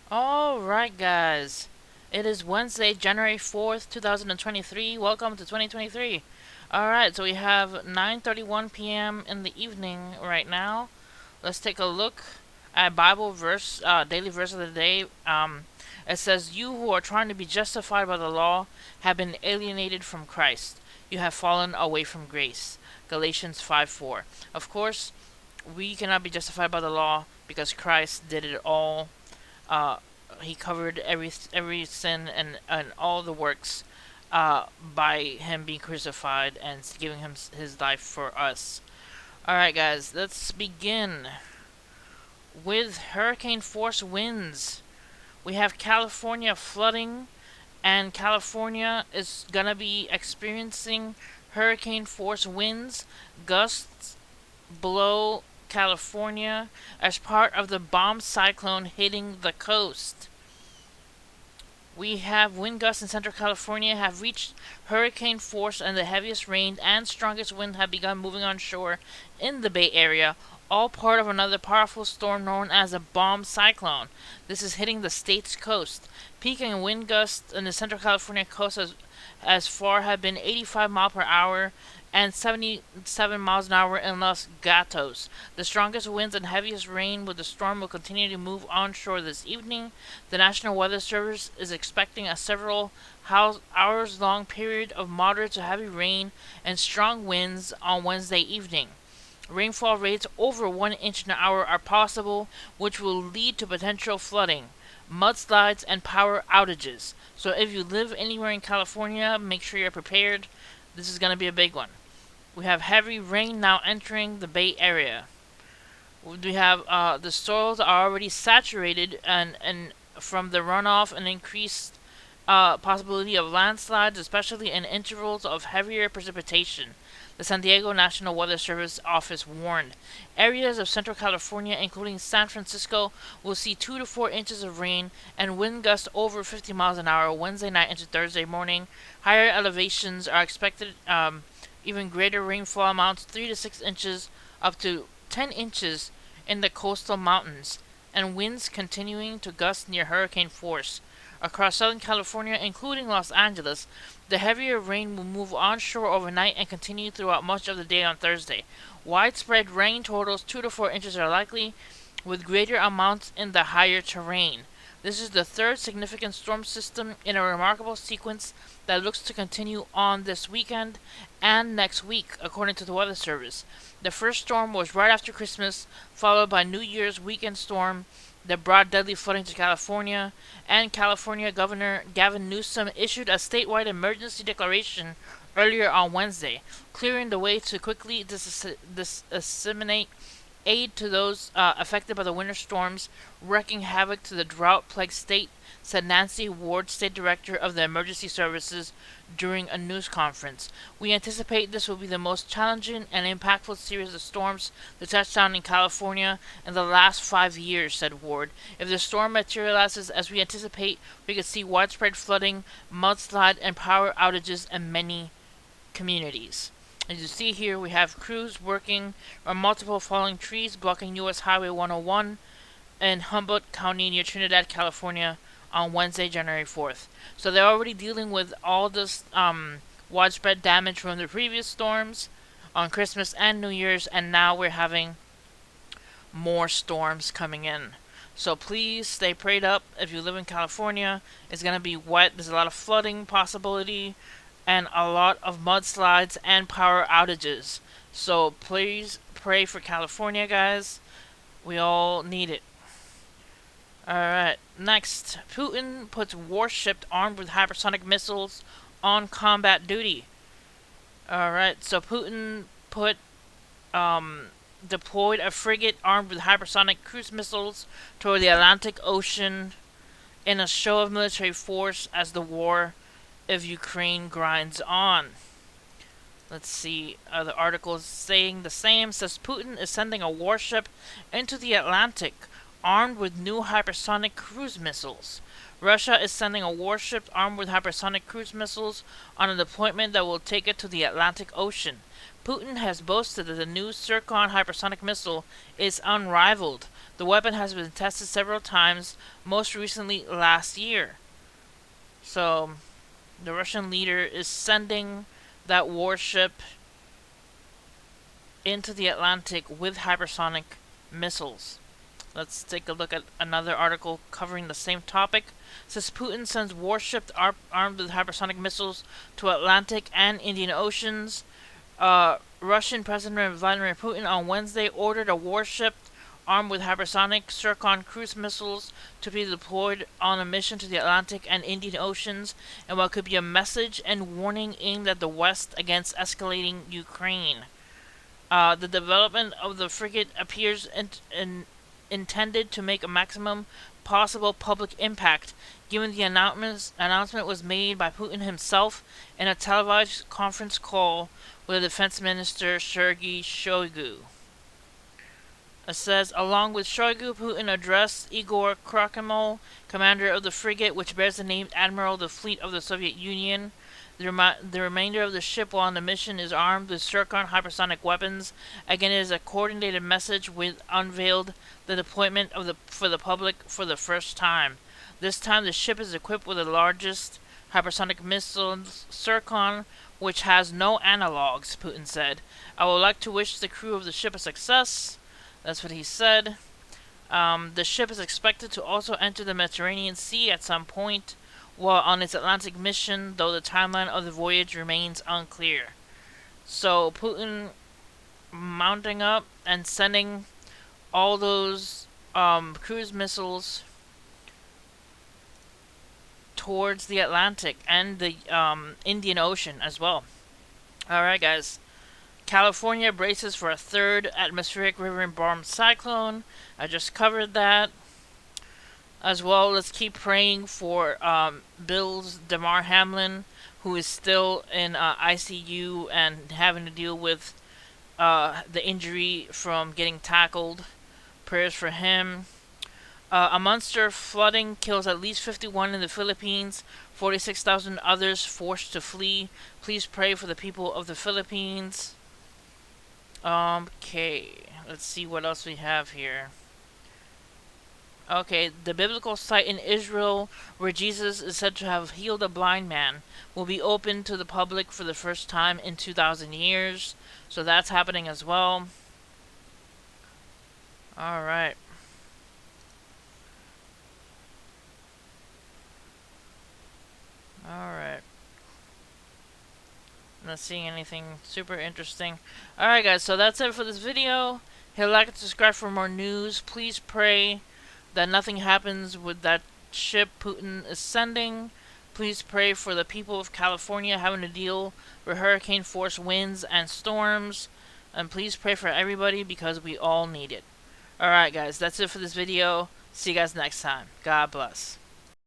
Alright, guys. It is Wednesday, January 4th, 2023. Welcome to 2023. Alright, so we have 9:31 p.m. in the evening right now. Let's take a look at Bible verse, daily verse of the day. It says, "You who are trying to be justified by the law have been alienated from Christ. You have fallen away from grace." Galatians 5:4. Of course, we cannot be justified by the law because Christ did it all. uh, he covered every sin and all the works by him being crucified and giving him his life for us. All right, guys, let's begin with hurricane force winds. We have California flooding, and California is gonna be experiencing hurricane force winds, gusts below California as part of the bomb cyclone hitting the coast. We have wind gusts in Central California have reached hurricane force, and the heaviest rain and strongest wind have begun moving on shore in the Bay Area, all part of another powerful storm known as a bomb cyclone. This is hitting the state's coast. Peaking wind gusts in the Central California coast as far have been 85 miles per hour and 77 miles an hour in Los Gatos. The strongest winds and heaviest rain with the storm will continue to move onshore this evening. The National Weather Service is expecting a several hours long period of moderate to heavy rain and strong winds on Wednesday evening. Rainfall rates over 1 inch an hour are possible, which will lead to potential flooding, mudslides, and power outages. So if you live anywhere in California, make sure you're prepared. This is going to be a big one. We have heavy rain now entering the Bay Area. We have the soils are already saturated and from the runoff and increased possibility of landslides, especially in intervals of heavier precipitation. The San Diego National Weather Service office warned areas of Central California, including San Francisco, will see 2 to 4 inches of rain and wind gusts over 50 miles an hour Wednesday night into Thursday morning. Higher elevations are expected, even greater rainfall amounts 3 to 6 inches, up to 10 inches in the coastal mountains, and winds continuing to gust near hurricane force. Across Southern California, including Los Angeles, the heavier rain will move onshore overnight and continue throughout much of the day on Thursday. Widespread rain totals 2 to 4 inches are likely, with greater amounts in the higher terrain. This is the third significant storm system in a remarkable sequence that looks to continue on this weekend and next week, according to the Weather Service. The first storm was right after Christmas, followed by New Year's weekend storm that brought deadly flooding to California, and California Governor Gavin Newsom issued a statewide emergency declaration earlier on Wednesday, clearing the way to quickly disseminate aid to those affected by the winter storms, wreaking havoc to the drought-plagued state, said Nancy Ward, state director of the emergency services, during a news conference. "We anticipate this will be the most challenging and impactful series of storms to touch down in California in the last 5 years," said Ward. "If the storm materializes as we anticipate, we could see widespread flooding, mudslide, and power outages in many communities." As you see here, we have crews working on multiple falling trees blocking U.S. Highway 101 in Humboldt County near Trinidad, California on Wednesday, January 4th. So they're already dealing with all this widespread damage from the previous storms on Christmas and New Year's, and now we're having more storms coming in. So please stay prayed up if you live in California. It's going to be wet. There's a lot of flooding possibility and a lot of mudslides and power outages. So please pray for California, guys. We all need it. Alright, next. Putin puts warship armed with hypersonic missiles on combat duty. Alright, so Putin deployed a frigate armed with hypersonic cruise missiles toward the Atlantic Ocean in a show of military force as the war of Ukraine grinds on. Let's see, the article is saying the same. Says Putin is sending a warship into the Atlantic armed with new hypersonic cruise missiles. Russia is sending a warship armed with hypersonic cruise missiles on a deployment that will take it to the Atlantic Ocean. Putin has boasted that the new Cyclone hypersonic missile is unrivaled. The weapon has been tested several times, most recently last year. So, the Russian leader is sending that warship into the Atlantic with hypersonic missiles. Let's take a look at another article covering the same topic. It says Putin sends warship armed with hypersonic missiles to Atlantic and Indian Oceans. Russian President Vladimir Putin on Wednesday ordered a warship armed with hypersonic Cyclone cruise missiles to be deployed on a mission to the Atlantic and Indian Oceans in what could be a message and warning aimed at the West against escalating Ukraine. The development of the frigate appears intended to make a maximum possible public impact, given the announcement was made by Putin himself in a televised conference call with the defense minister Sergei Shoigu. It says, along with Shoigu, Putin addressed Igor Krakhimov, commander of the frigate, which bears the name Admiral of the Fleet of the Soviet Union. The remainder of the ship while on the mission is armed with Cyclone hypersonic weapons. Again, it is a coordinated message with unveiled the deployment for the public for the first time. This time the ship is equipped with the largest hypersonic missile Cyclone, which has no analogs, Putin said. I would like to wish the crew of the ship a success. That's what he said. The ship is expected to also enter the Mediterranean Sea at some point while on its Atlantic mission, though the timeline of the voyage remains unclear. So Putin mounting up and sending all those cruise missiles towards the Atlantic and the Indian Ocean as well. Alright, guys. California braces for a third atmospheric river-informed cyclone. I just covered that. As well, let's keep praying for Bill's Damar Hamlin, who is still in ICU and having to deal with the injury from getting tackled. Prayers for him. A monster flooding kills at least 51 in the Philippines, 46,000 others forced to flee. Please pray for the people of the Philippines. Okay, let's see what else we have here. Okay, the biblical site in Israel where Jesus is said to have healed a blind man will be open to the public for the first time in 2,000 years. So that's happening as well. Alright. Alright. Not seeing anything super interesting. Alright guys, so that's it for this video. Hit like and subscribe for more news. Please pray that nothing happens with that ship Putin is sending. Please pray for the people of California having to deal with hurricane force winds and storms. And please pray for everybody because we all need it. Alright guys, that's it for this video. See you guys next time. God bless.